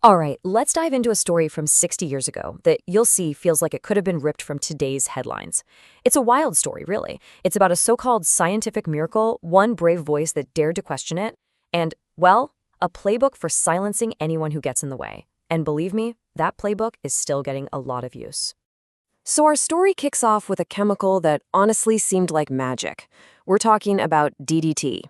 All right, let's dive into a story from 60 years ago that you'll see feels like it could have been ripped from today's headlines. It's a wild story, really. It's about a so-called scientific miracle, one brave voice that dared to question it, and, well, a playbook for silencing anyone who gets in the way. And believe me, that playbook is still getting a lot of use. So our story kicks off with a chemical that honestly seemed like magic. We're talking about DDT.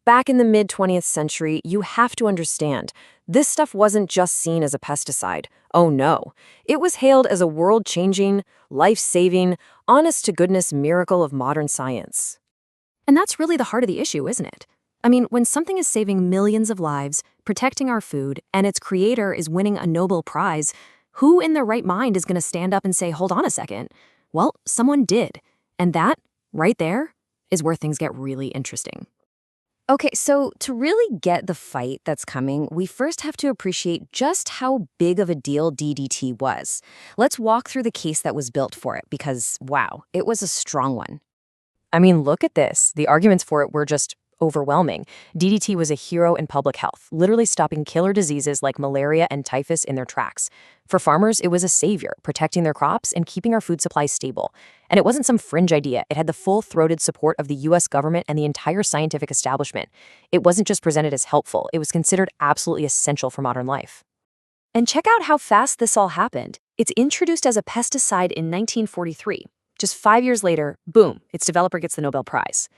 Back in the mid-20th century, you have to understand, this stuff wasn't just seen as a pesticide. Oh no. It was hailed as a world-changing, life-saving, honest-to-goodness miracle of modern science. And that's really the heart of the issue, isn't it? I mean, when something is saving millions of lives, protecting our food, and its creator is winning a Nobel Prize, who in their right mind is going to stand up and say, hold on a second? Well, someone did. And that, right there, is where things get really interesting. Okay, so to really get the fight that's coming, we first have to appreciate just how big of a deal DDT was. Let's walk through the case that was built for it because, wow, it was a strong one. I mean, look at this. The arguments for it were just overwhelming. DDT was a hero in public health, literally stopping killer diseases like malaria and typhus in their tracks. For farmers, it was a savior, protecting their crops and keeping our food supply stable. And it wasn't some fringe idea. It had the full-throated support of the US government and the entire scientific establishment. It wasn't just presented as helpful. It was considered absolutely essential for modern life. And check out how fast this all happened. It's introduced as a pesticide in 1943. Just 5 years later, boom, its developer gets the Nobel Prize.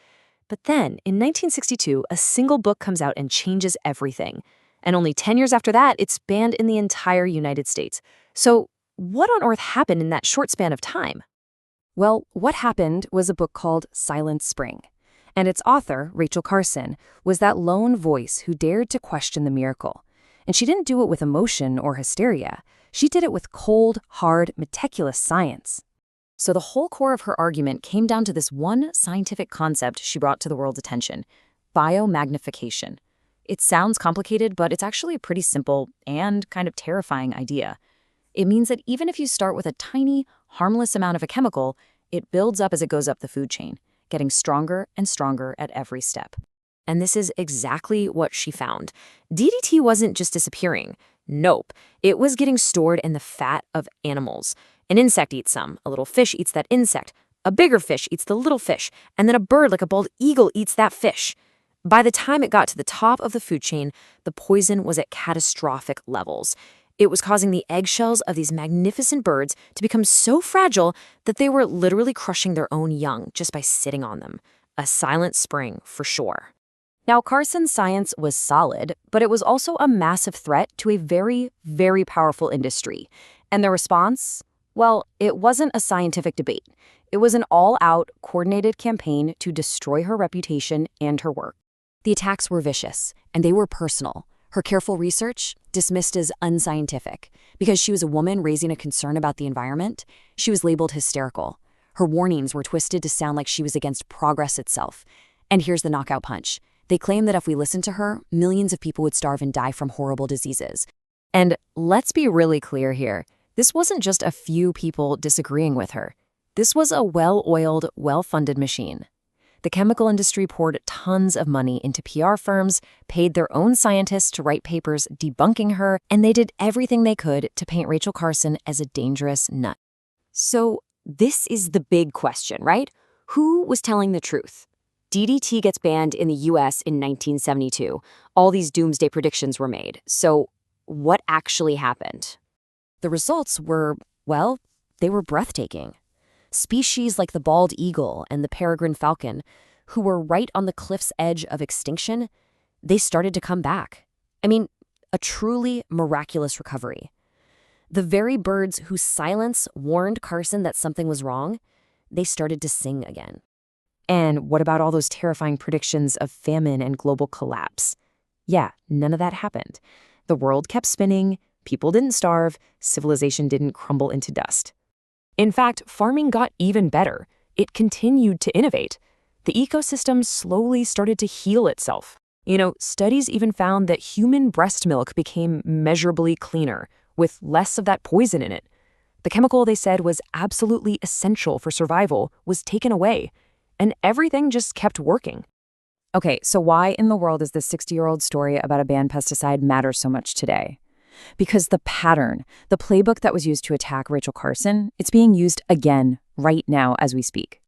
But then, in 1962, a single book comes out and changes everything. And only 10 years after that, it's banned in the entire United States. So what on earth happened in that short span of time? Well, what happened was a book called Silent Spring. And its author, Rachel Carson, was that lone voice who dared to question the miracle. And she didn't do it with emotion or hysteria. She did it with cold, hard, meticulous science. So the whole core of her argument came down to this one scientific concept she brought to the world's attention: biomagnification. It sounds complicated, but it's actually a pretty simple and kind of terrifying idea. It means that even if you start with a tiny, harmless amount of a chemical, it builds up as it goes up the food chain, getting stronger and stronger at every step. And this is exactly what she found. DDT wasn't just disappearing. Nope. It was getting stored in the fat of animals. An insect eats some, a little fish eats that insect, a bigger fish eats the little fish, and then a bird like a bald eagle eats that fish. By the time it got to the top of the food chain, the poison was at catastrophic levels. It was causing the eggshells of these magnificent birds to become so fragile that they were literally crushing their own young just by sitting on them. A silent spring, for sure. Now, Carson's science was solid, but it was also a massive threat to a very, very powerful industry. And the response? Well, it wasn't a scientific debate. It was an all-out, coordinated campaign to destroy her reputation and her work. The attacks were vicious, and they were personal. Her careful research, dismissed as unscientific. Because she was a woman raising a concern about the environment, she was labeled hysterical. Her warnings were twisted to sound like she was against progress itself. And here's the knockout punch. They claimed that if we listened to her, millions of people would starve and die from horrible diseases. And let's be really clear here. This wasn't just a few people disagreeing with her. This was a well-oiled, well-funded machine. The chemical industry poured tons of money into PR firms, paid their own scientists to write papers debunking her, and they did everything they could to paint Rachel Carson as a dangerous nut. So this is the big question, right? Who was telling the truth? DDT gets banned in the US in 1972. All these doomsday predictions were made. So what actually happened? The results were, well, they were breathtaking. Species like the bald eagle and the peregrine falcon, who were right on the cliff's edge of extinction, they started to come back. I mean, a truly miraculous recovery. The very birds whose silence warned Carson that something was wrong, they started to sing again. And what about all those terrifying predictions of famine and global collapse? Yeah, none of that happened. The world kept spinning. People didn't starve, civilization didn't crumble into dust. In fact, farming got even better. It continued to innovate. The ecosystem slowly started to heal itself. Studies even found that human breast milk became measurably cleaner, with less of that poison in it. The chemical they said was absolutely essential for survival was taken away, and everything just kept working. Okay, so why in the world does this 60-year-old story about a banned pesticide matter so much today? Because the pattern, the playbook that was used to attack Rachel Carson, it's being used again right now as we speak.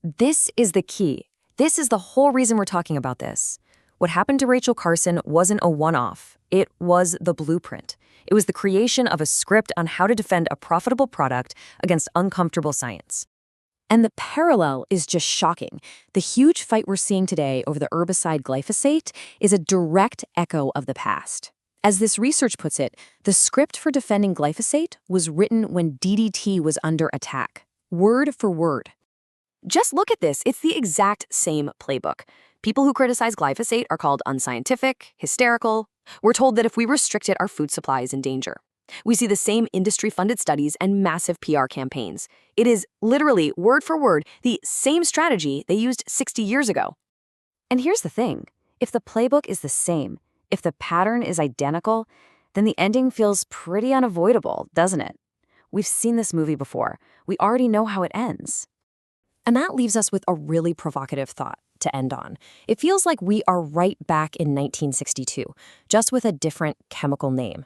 This is the key. This is the whole reason we're talking about this. What happened to Rachel Carson wasn't a one-off. It was the blueprint. It was the creation of a script on how to defend a profitable product against uncomfortable science. And the parallel is just shocking. The huge fight we're seeing today over the herbicide glyphosate is a direct echo of the past. As this research puts it, the script for defending glyphosate was written when DDT was under attack, word for word. Just look at this. It's the exact same playbook. People who criticize glyphosate are called unscientific, hysterical. We're told that if we restrict it, our food supply is in danger. We see the same industry-funded studies and massive PR campaigns. It is literally, word for word, the same strategy they used 60 years ago. And here's the thing. If the playbook is the same, if the pattern is identical, then the ending feels pretty unavoidable, doesn't it? We've seen this movie before. We already know how it ends. And that leaves us with a really provocative thought to end on. It feels like we are right back in 1962, just with a different chemical name.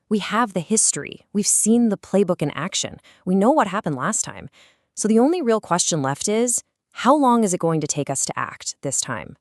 We have the history. We've seen the playbook in action. We know what happened last time. So the only real question left is, how long is it going to take us to act this time?